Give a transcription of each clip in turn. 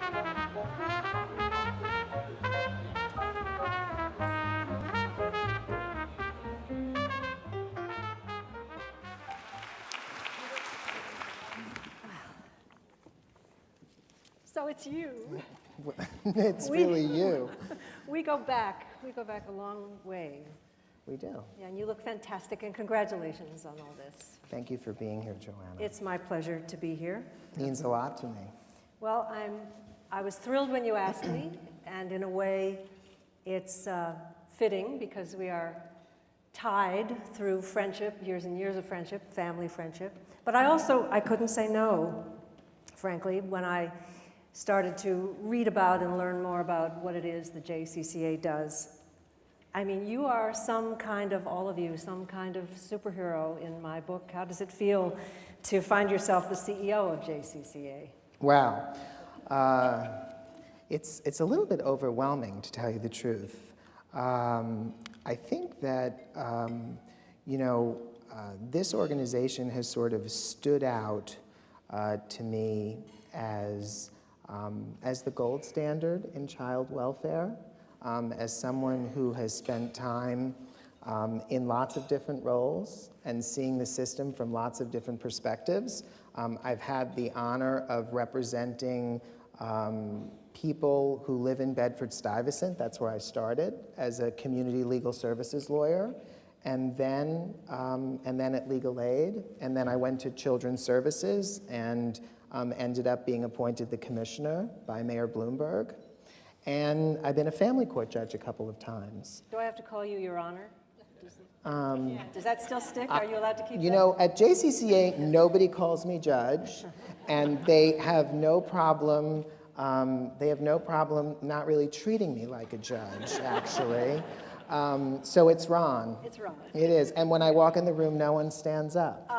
So it's you. It's really you. We go back a long way. We do. Yeah, and you look fantastic, and congratulations on all this. Thank you for being here, Joanna. It's my pleasure to be here. Means a lot to me. Well, I was thrilled when you asked me, and in a way, it's fitting because we are tied through friendship, years and years of friendship, family friendship. But I couldn't say no, frankly, when I started to read about and learn more about what it is the JCCA does. I mean, you are some kind of, all of you, some kind of superhero in my book. How does it feel to find yourself the CEO of JCCA? Wow. It's a little bit overwhelming, to tell you the truth. I think that, this organization has sort of stood out to me as the gold standard in child welfare, as someone who has spent time in lots of different roles and seeing the system from lots of different perspectives. I've had the honor of representing people who live in Bedford-Stuyvesant. That's where I started as a community legal services lawyer, and then at Legal Aid, and then I went to Children's Services and ended up being appointed the commissioner by Mayor Bloomberg. And I've been a family court judge a couple of times. Do I have to call you Your Honor? Does that still stick? Are you allowed to keep that? You know, at JCCA, nobody calls me judge, and they have no problem not really treating me like a judge, actually. So it's Ron. It's Ron. It is. And when I walk in the room, no one stands up.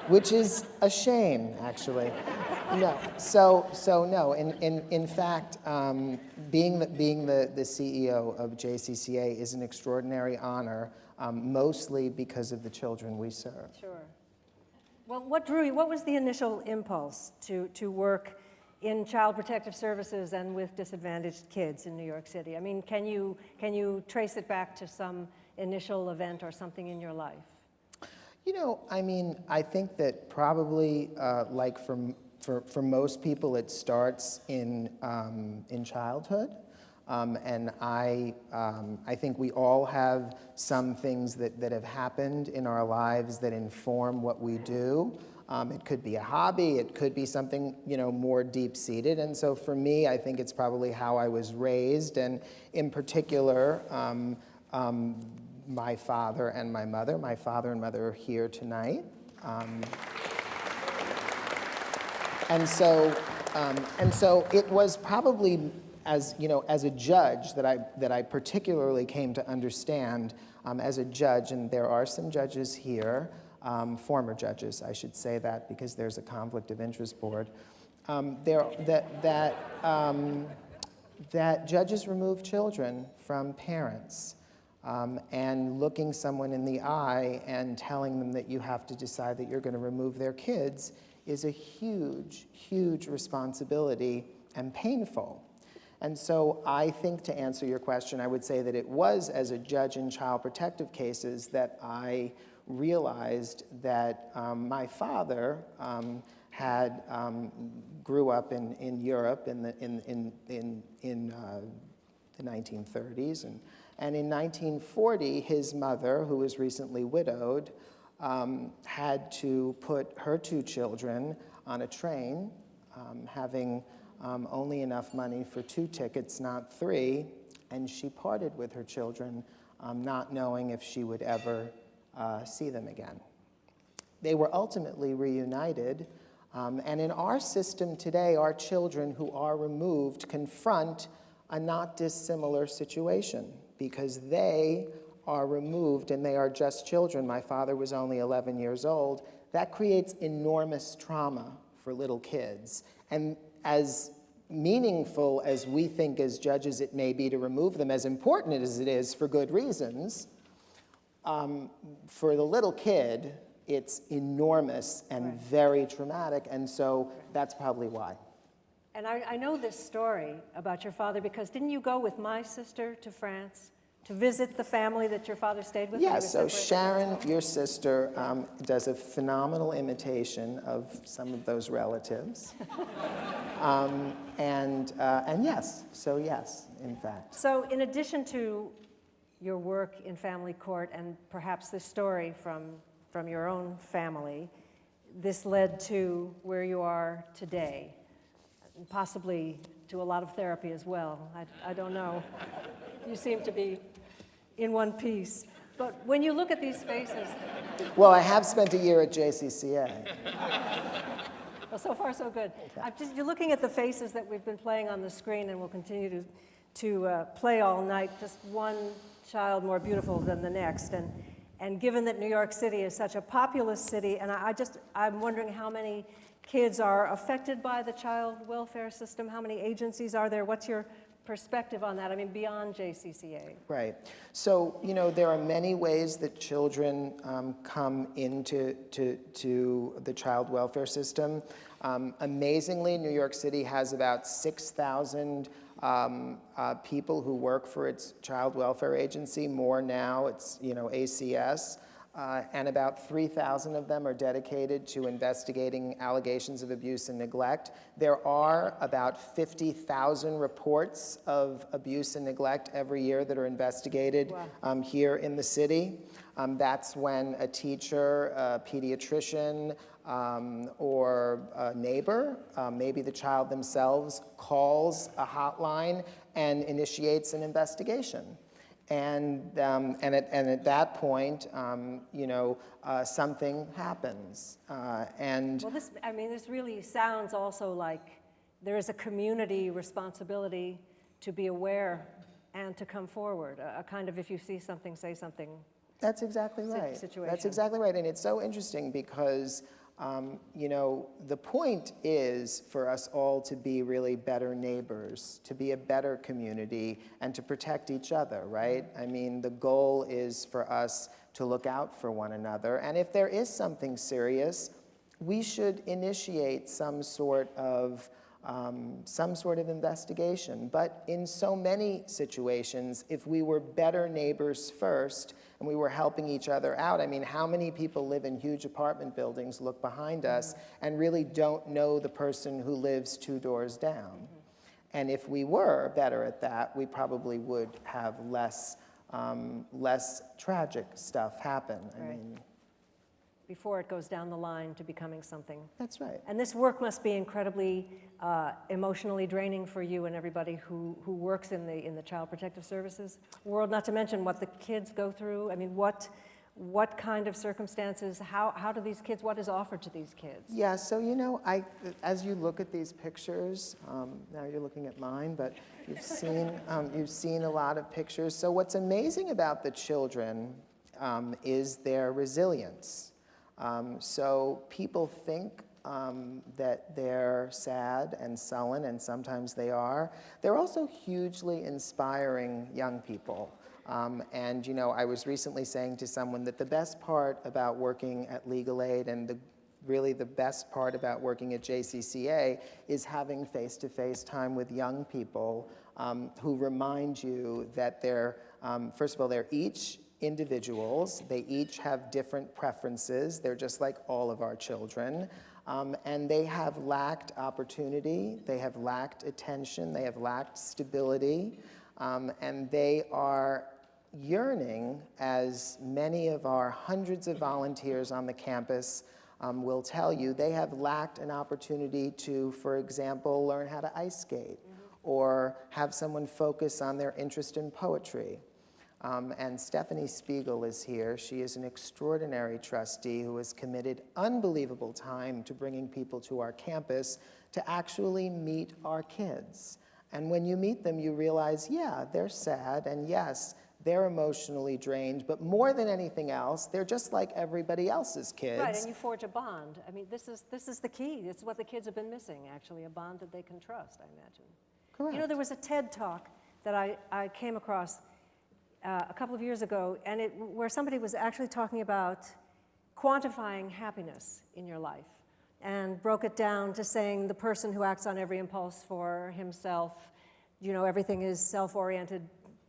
Which is a shame, actually. No. So no. In fact, being the CEO of JCCA is an extraordinary honor, mostly because of the children we serve. Sure. Well, what drew you? What was the initial impulse to work in child protective services and with disadvantaged kids in New York City? I mean, can you trace it back to some initial event or something in your life? You know, I mean, I think that probably, like for most people, it starts in childhood, and I think we all have some things that have happened in our lives that inform what we do. It could be a hobby, it could be something, more deep-seated. And so for me, I think it's probably how I was raised, and in particular, my father and my mother. My father and mother are here tonight. And so it was probably as a judge that I particularly came to understand as a judge, and there are some judges here, former judges, I should say that because there's a conflict of interest board, that judges remove children from parents, and looking someone in the eye and telling them that you have to decide that you're going to remove their kids is a huge, huge responsibility and painful. And so I think, to answer your question, I would say that it was as a judge in child protective cases that I realized that my father grew up in Europe in the 1930s, and in 1940 his mother, who was recently widowed, had to put her two children on a train, having only enough money for 2 tickets, not 3, and she parted with her children, not knowing if she would ever see them again. They were ultimately reunited, and in our system today, our children who are removed confront a not dissimilar situation, because they are removed and they are just children. My father was only 11 years old. That creates enormous trauma for little kids. And as meaningful as we think as judges it may be to remove them, as important as it is for good reasons, for the little kid, it's enormous and very traumatic, and so that's probably why. And I know this story about your father because didn't you go with my sister to France to visit the family that your father stayed with? Yeah, so Sharon, your sister, does a phenomenal imitation of some of those relatives. And yes, so yes, in fact. So in addition to your work in family court and perhaps this story from your own family, this led to where you are today, and possibly to a lot of therapy as well. I don't know. You seem to be in one piece. But when you look at these faces... Well, I have spent a year at JCCA. Well, so far so good. You're looking at the faces that we've been playing on the screen and will continue to play all night, just one child more beautiful than the next. And given that New York City is such a populous city, and I'm wondering how many kids are affected by the child welfare system, how many agencies are there? What's your perspective on that? I mean, beyond JCCA. Right. So, there are many ways that children come into the child welfare system. Amazingly, New York City has about 6,000 people who work for its child welfare agency. More now, it's ACS. And about 3,000 of them are dedicated to investigating allegations of abuse and neglect. There are about 50,000 reports of abuse and neglect every year that are investigated here in the city. That's when a teacher, a pediatrician, or a neighbor, maybe the child themselves, calls a hotline and initiates an investigation. And at that point, something happens. Well, this really sounds also like there is a community responsibility to be aware and to come forward. A kind of, if you see something, say something. That's exactly right. Situation. That's exactly right, and it's so interesting because the point is for us all to be really better neighbors, to be a better community, and to protect each other, right? I mean, the goal is for us to look out for one another, and if there is something serious, we should initiate some sort of investigation. But in so many situations, if we were better neighbors first and we were helping each other out, I mean, how many people live in huge apartment buildings, look behind us, and really don't know the person who lives 2 doors down? And if we were better at that, we probably would have less tragic stuff happen. Right. I mean, before it goes down the line to becoming something. That's right. And this work must be incredibly emotionally draining for you and everybody who works in the Child Protective Services world, not to mention what the kids go through. I mean, what kind of circumstances, how do these kids, what is offered to these kids? Yeah, so as you look at these pictures, now you're looking at mine, but you've seen a lot of pictures. So what's amazing about the children is their resilience. So people think that they're sad and sullen, and sometimes they are. They're also hugely inspiring young people. And I was recently saying to someone that the best part about working at Legal Aid and really the best part about working at JCCA is having face-to-face time with young people who remind you that they're, first of all, they're each individuals. They each have different preferences. They're just like all of our children. And they have lacked opportunity. They have lacked attention. They have lacked stability. And they are yearning, as many of our hundreds of volunteers on the campus will tell you, they have lacked an opportunity to, for example, learn how to ice skate or have someone focus on their interest in poetry. And Stephanie Spiegel is here. She is an extraordinary trustee who has committed unbelievable time to bringing people to our campus to actually meet our kids. And when you meet them, you realize, yeah, they're sad, and yes, they're emotionally drained, but more than anything else, they're just like everybody else's kids. Right, and you forge a bond. I mean, this is the key. It's what the kids have been missing, actually, a bond that they can trust, I imagine. Correct. There was a TED Talk that I came across a couple of years ago, and where somebody was actually talking about quantifying happiness in your life. and broke it down to saying the person who acts on every impulse for himself, you know, everything is self-oriented,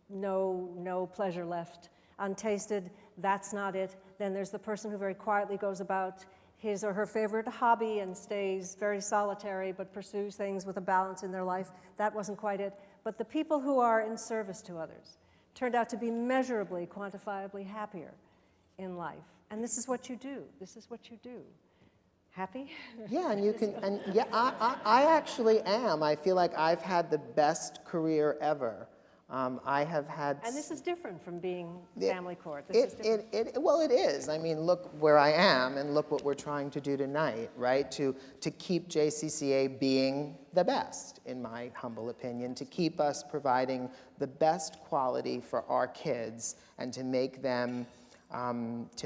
no pleasure left, untasted, that's not it. Then there's the person who very quietly goes about his or her favorite hobby and stays very solitary but pursues things with a balance in their life. That wasn't quite it. But the people who are in service to others turned out to be measurably, quantifiably happier in life. And this is what you do. This is what you do. Happy? Yeah, and you can, and yeah, I actually am. I feel like I've had the best career ever. I have had. And this is different from being family court. This is different. Well, it is. I mean, look where I am, and look what we're trying to do tonight, right? To keep JCCA being the best, in my humble opinion, to keep us providing the best quality for our kids, and to make them, to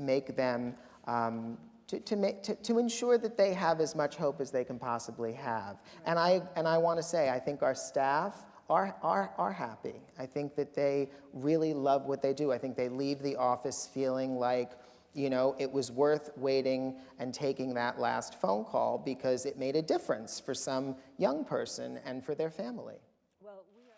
ensure that they have as much hope as they can possibly have. And I want to say, I think our staff are happy. I think that they really love what they do. I think they leave the office feeling like, you know, it was worth waiting and taking that last phone call because it made a difference for some young person and for their family. Well, we are